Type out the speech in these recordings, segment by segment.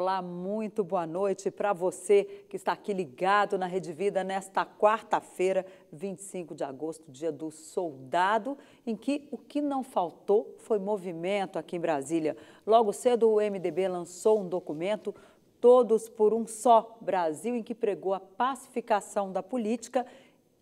Olá, muito boa noite para você que está aqui ligado na Rede Vida nesta quarta-feira, 25 de agosto, dia do soldado, em que o que não faltou foi movimento aqui em Brasília. Logo cedo, o MDB lançou um documento, Todos por um Só Brasil, em que pregou a pacificação da política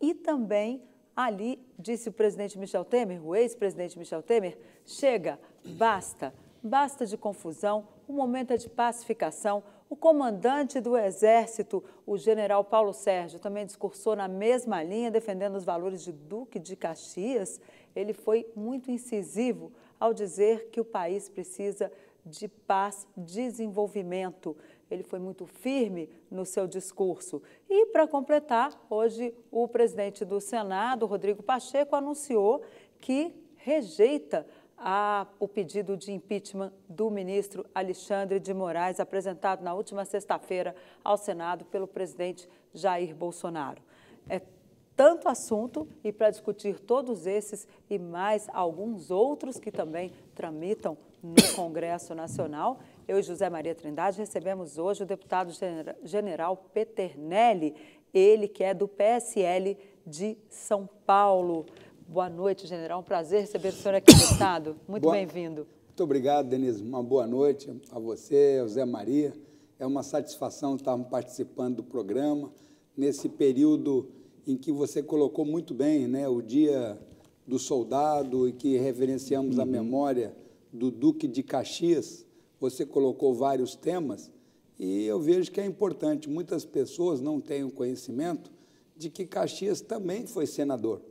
e também ali, disse o presidente Michel Temer, o ex-presidente Michel Temer, chega, basta de confusão, o momento é de pacificação. O comandante do Exército, o general Paulo Sérgio, também discursou na mesma linha, defendendo os valores de Duque de Caxias. Ele foi muito incisivo ao dizer que o país precisa de paz, desenvolvimento. Ele foi muito firme no seu discurso. E, para completar, hoje o presidente do Senado, Rodrigo Pacheco, anunciou que rejeita o pedido de impeachment do ministro Alexandre de Moraes, apresentado na última sexta-feira ao Senado pelo presidente Jair Bolsonaro. É tanto assunto, e para discutir todos esses e mais alguns outros que também tramitam no Congresso Nacional, eu e José Maria Trindade recebemos hoje o deputado general Peternelli, ele que é do PSL de São Paulo. Boa noite, general. Um prazer receber o senhor aqui, deputado. Muito bem-vindo. Muito obrigado, Denise. Uma boa noite a você, ao Zé Maria. É uma satisfação estarmos participando do programa nesse período em que você colocou muito bem, né, o Dia do Soldado, e que reverenciamos a memória do Duque de Caxias. Você colocou vários temas e eu vejo que é importante. Muitas pessoas não têm o conhecimento de que Caxias também foi senador.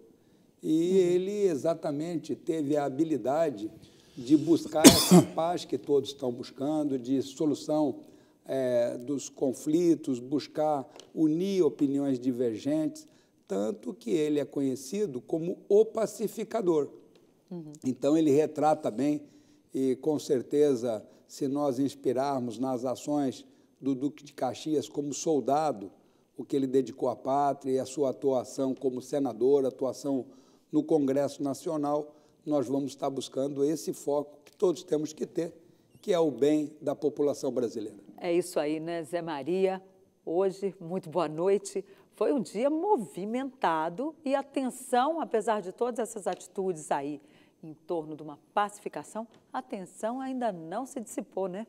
E ele exatamente teve a habilidade de buscar essa paz que todos estão buscando, de solução dos conflitos, buscar unir opiniões divergentes, tanto que ele é conhecido como o pacificador. Então, ele retrata bem e, com certeza, se nós inspirarmos nas ações do Duque de Caxias como soldado, o que ele dedicou à pátria e a sua atuação como senador, atuação no Congresso Nacional, nós vamos estar buscando esse foco que todos temos que ter, que é o bem da população brasileira. É isso aí, né, Zé Maria? Hoje, muito boa noite. Foi um dia movimentado e a tensão, apesar de todas essas atitudes aí em torno de uma pacificação, a tensão ainda não se dissipou, né?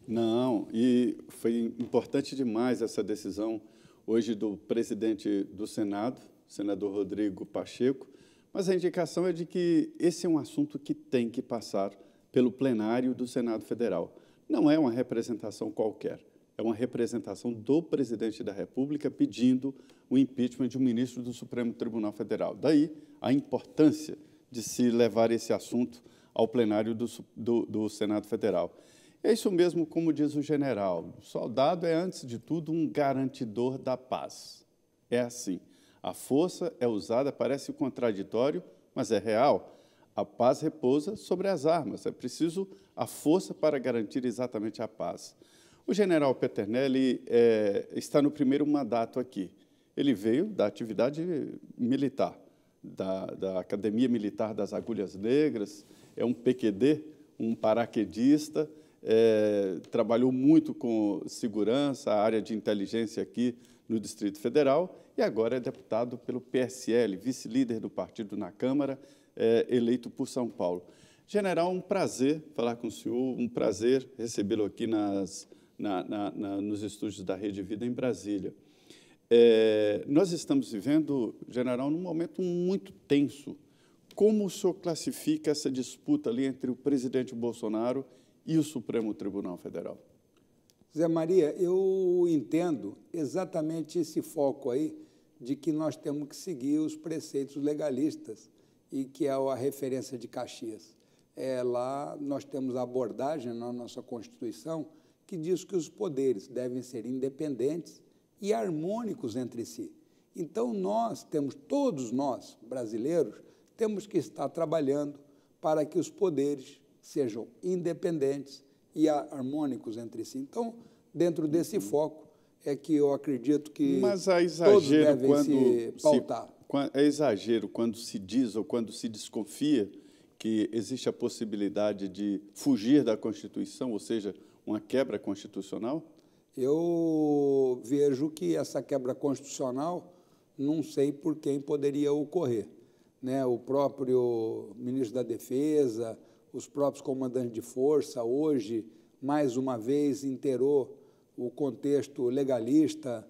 Não, e foi importante demais essa decisão hoje do presidente do Senado, senador Rodrigo Pacheco, mas a indicação é de que esse é um assunto que tem que passar pelo plenário do Senado Federal. Não é uma representação qualquer, é uma representação do presidente da República pedindo o impeachment de um ministro do Supremo Tribunal Federal. Daí a importância de se levar esse assunto ao plenário do Senado Federal. É isso mesmo, como diz o general, o soldado é, antes de tudo, um garantidor da paz. É assim. A força é usada, parece contraditório, mas é real. A paz repousa sobre as armas. É preciso a força para garantir exatamente a paz. O general Peternelli está no primeiro mandato aqui. Ele veio da atividade militar, da Academia Militar das Agulhas Negras, é um PQD, um paraquedista, trabalhou muito com segurança, a área de inteligência aqui no Distrito Federal, e agora é deputado pelo PSL, vice-líder do partido na Câmara, eleito por São Paulo. General, um prazer falar com o senhor, um prazer recebê-lo aqui nos estúdios da Rede Vida em Brasília. Nós estamos vivendo, general, num momento muito tenso. Como o senhor classifica essa disputa ali entre o presidente Bolsonaro e o Supremo Tribunal Federal? Zé Maria, eu entendo exatamente esse foco aí de que nós temos que seguir os preceitos legalistas e que é a referência de Caxias. Lá nós temos a abordagem na nossa Constituição que diz que os poderes devem ser independentes e harmônicos entre si. Então, todos nós, brasileiros, temos que estar trabalhando para que os poderes sejam independentes e harmônicos entre si. Então, dentro desse foco, é que eu acredito que todos devem se pautar. É exagero quando se diz ou quando se desconfia que existe a possibilidade de fugir da Constituição, ou seja, uma quebra constitucional? Eu vejo que essa quebra constitucional, não sei por quem poderia ocorrer, né? O próprio ministro da Defesa, os próprios comandantes de força, hoje, mais uma vez, inteirou o contexto legalista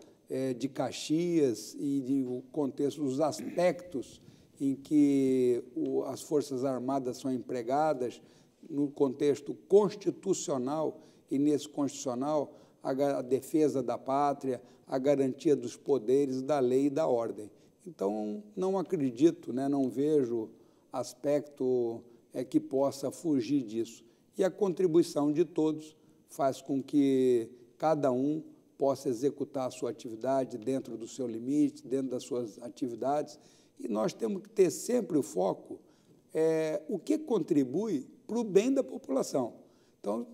de Caxias e o contexto, os aspectos em que as Forças Armadas são empregadas, no contexto constitucional, e nesse constitucional, a defesa da pátria, a garantia dos poderes, da lei e da ordem. Então, não acredito, né, não vejo aspecto que possa fugir disso. E a contribuição de todos faz com que cada um possa executar a sua atividade dentro do seu limite, dentro das suas atividades, e nós temos que ter sempre o foco o que contribui para o bem da população. Então,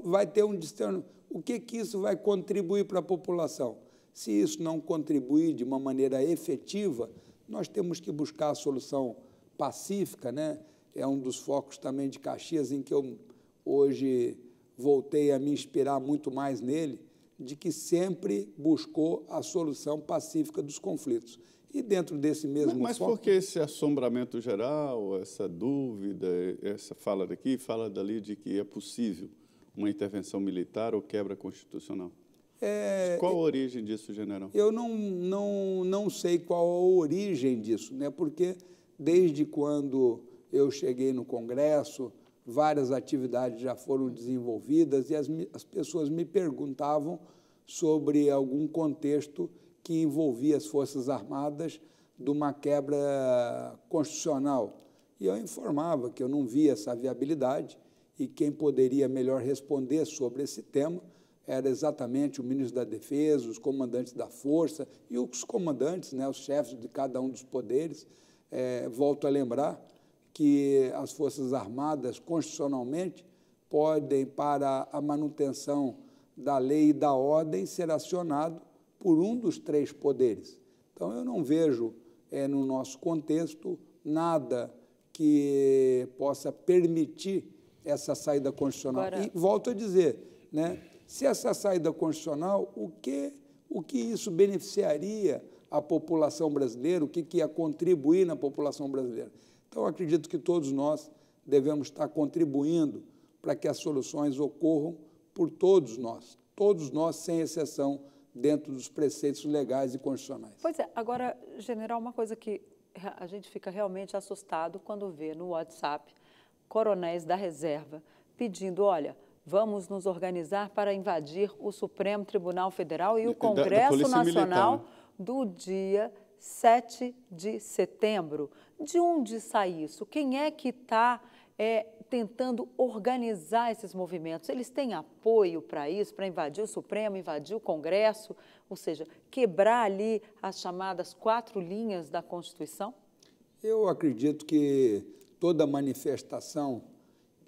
vai ter um discernimento. O que isso vai contribuir para a população? Se isso não contribuir de uma maneira efetiva, nós temos que buscar a solução pacífica, né? É um dos focos também de Caxias, em que eu hoje voltei a me inspirar muito mais nele, de que sempre buscou a solução pacífica dos conflitos. E dentro desse mesmo Mas foco... por que esse assombramento geral, essa dúvida, essa fala daqui, fala dali de que é possível uma intervenção militar ou quebra constitucional? Qual a origem disso, general? Eu não sei qual a origem disso, né? Porque desde quando eu cheguei no Congresso, várias atividades já foram desenvolvidas e as pessoas me perguntavam sobre algum contexto que envolvia as Forças Armadas de uma quebra constitucional. E eu informava que eu não via essa viabilidade e quem poderia melhor responder sobre esse tema era exatamente o ministro da Defesa, os comandantes da Força e os comandantes, né, os chefes de cada um dos poderes. Volto a lembrar que as Forças Armadas, constitucionalmente, podem, para a manutenção da lei e da ordem, ser acionado por um dos três poderes. Então, eu não vejo, no nosso contexto, nada que possa permitir essa saída constitucional. Agora... E volto a dizer, né, se essa saída constitucional, o que isso beneficiaria a população brasileira, o que ia contribuir na população brasileira? Então, acredito que todos nós devemos estar contribuindo para que as soluções ocorram por todos nós, sem exceção, dentro dos preceitos legais e constitucionais. Pois é. Agora, general, uma coisa que a gente fica realmente assustado quando vê no WhatsApp coronéis da reserva pedindo, olha, vamos nos organizar para invadir o Supremo Tribunal Federal e o Congresso Nacional Militar, né? do dia 7 de setembro. De onde sai isso? Quem é que está tentando organizar esses movimentos? Eles têm apoio para isso, para invadir o Supremo, invadir o Congresso, ou seja, quebrar ali as chamadas 4 linhas da Constituição? Eu acredito que toda manifestação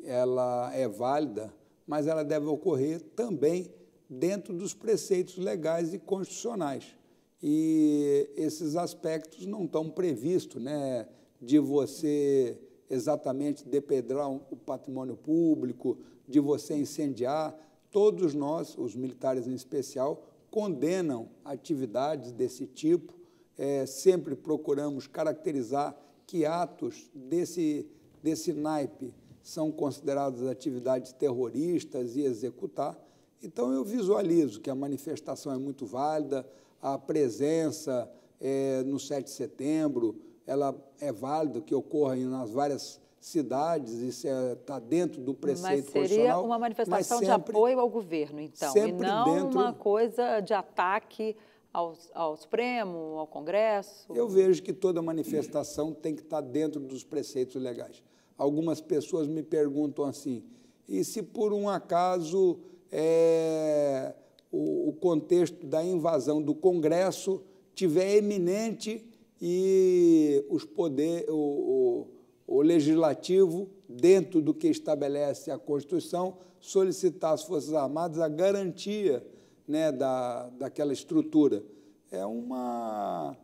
ela é válida, mas ela deve ocorrer também dentro dos preceitos legais e constitucionais. E esses aspectos não estão previstos, né, de você exatamente depredar o patrimônio público, de você incendiar. Todos nós, os militares em especial, condenam atividades desse tipo. Sempre procuramos caracterizar que atos desse naipe são considerados atividades terroristas e executar. Então, eu visualizo que a manifestação é muito válida, a presença no 7 de setembro, ela é válida, que ocorra nas várias cidades, isso está dentro do preceito constitucional. Mas seria uma manifestação de apoio ao governo, então, e não uma coisa de ataque ao Supremo, ao Congresso? Eu vejo que toda manifestação tem que estar dentro dos preceitos legais. Algumas pessoas me perguntam assim, e se por um acaso o contexto da invasão do Congresso tiver eminente e o Legislativo, dentro do que estabelece a Constituição, solicitar às Forças Armadas a garantia, né, daquela estrutura. É uma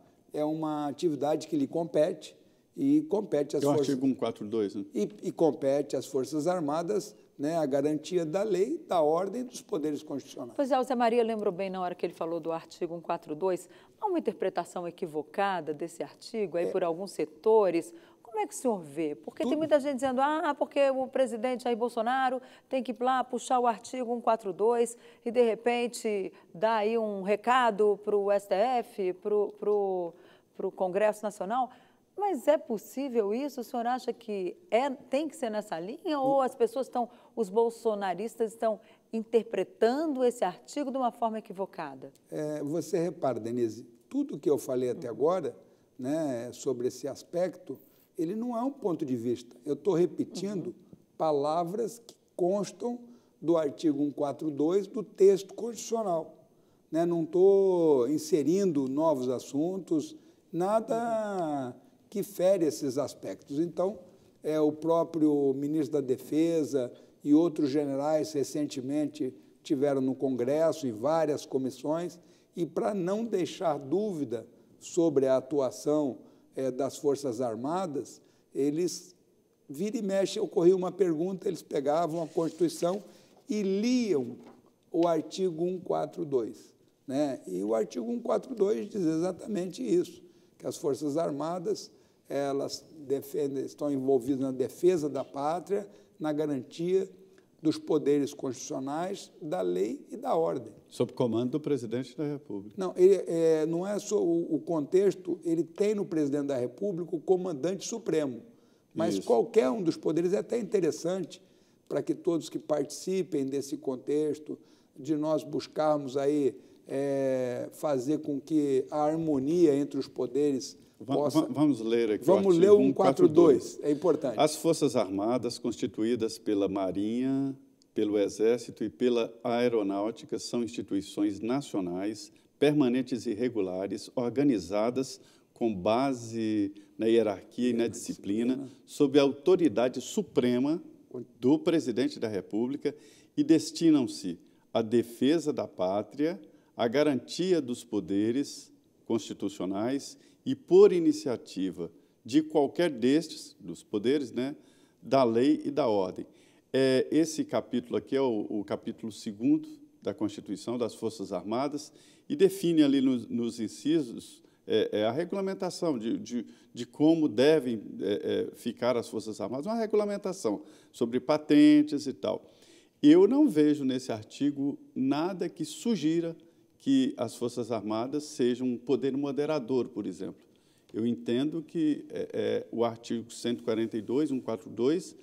atividade que lhe compete, e compete às Forças... É o artigo 142, né? E compete às Forças Armadas né, a garantia da lei, da ordem e dos poderes constitucionais. Pois é, o Zé Maria lembrou bem na hora que ele falou do artigo 142, há uma interpretação equivocada desse artigo aí por alguns setores. Como é que o senhor vê? Porque tem muita gente dizendo, porque o presidente Jair Bolsonaro tem que ir lá puxar o artigo 142 e, de repente, dar aí um recado para o STF, para o Congresso Nacional. Mas é possível isso? O senhor acha que tem que ser nessa linha? Ou as pessoas os bolsonaristas estão interpretando esse artigo de uma forma equivocada? Você repara, Denise, tudo que eu falei até agora, né, sobre esse aspecto, ele não é um ponto de vista. Eu estou repetindo palavras que constam do artigo 142 do texto constitucional. Né? Não estou inserindo novos assuntos, nada que fere esses aspectos. Então, o próprio ministro da Defesa e outros generais recentemente tiveram no Congresso, em várias comissões, e para não deixar dúvida sobre a atuação das Forças Armadas, eles, vira e mexe, ocorria uma pergunta, eles pegavam a Constituição e liam o artigo 142. Né? E o artigo 142 diz exatamente isso, que as Forças Armadas elas estão envolvidas na defesa da pátria, na garantia dos poderes constitucionais, da lei e da ordem. Sob comando do presidente da República. Não, não é só o contexto, ele tem no presidente da República o comandante supremo, mas isso. Qualquer um dos poderes, é até interessante para que todos que participem desse contexto, de nós buscarmos aí fazer com que a harmonia entre os poderes possa... Vamos ler aqui Vamos ler o 142, é importante. As Forças Armadas, constituídas pela Marinha, pelo Exército e pela Aeronáutica, são instituições nacionais, permanentes e regulares, organizadas com base na hierarquia e na disciplina, sob a autoridade suprema do Presidente da República e destinam-se à defesa da pátria, à garantia dos poderes constitucionais e, por iniciativa de qualquer destes, dos poderes, né, da lei e da ordem. Esse capítulo aqui é o capítulo 2º da Constituição das Forças Armadas e define ali nos incisos a regulamentação de como devem ficar as Forças Armadas, uma regulamentação sobre patentes e tal. Eu não vejo nesse artigo nada que sugira que as Forças Armadas sejam um poder moderador, por exemplo. Eu entendo que o artigo 142, 142,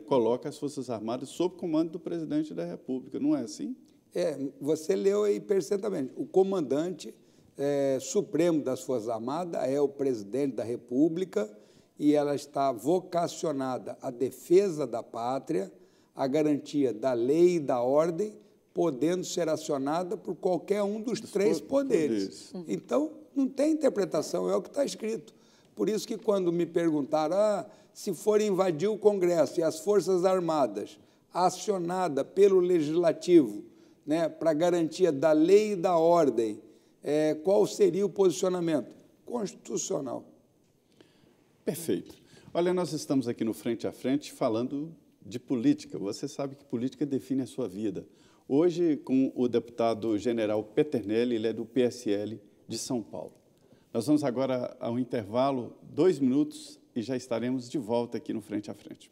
coloca as Forças Armadas sob comando do Presidente da República, não é assim? Você leu aí perfeitamente. O comandante supremo das Forças Armadas é o Presidente da República e ela está vocacionada à defesa da pátria, à garantia da lei e da ordem, podendo ser acionada por qualquer um dos três poderes. Então, não tem interpretação, é o que está escrito. Por isso que, quando me perguntaram se for invadir o Congresso e as Forças Armadas, acionada pelo Legislativo, né, para garantia da lei e da ordem, qual seria o posicionamento? Constitucional. Perfeito. Olha, nós estamos aqui no Frente a Frente falando de política. Você sabe que política define a sua vida. Hoje, com o deputado general Peternelli, ele é do PSL de São Paulo. Nós vamos agora ao intervalo, 2 minutos, e já estaremos de volta aqui no Frente a Frente.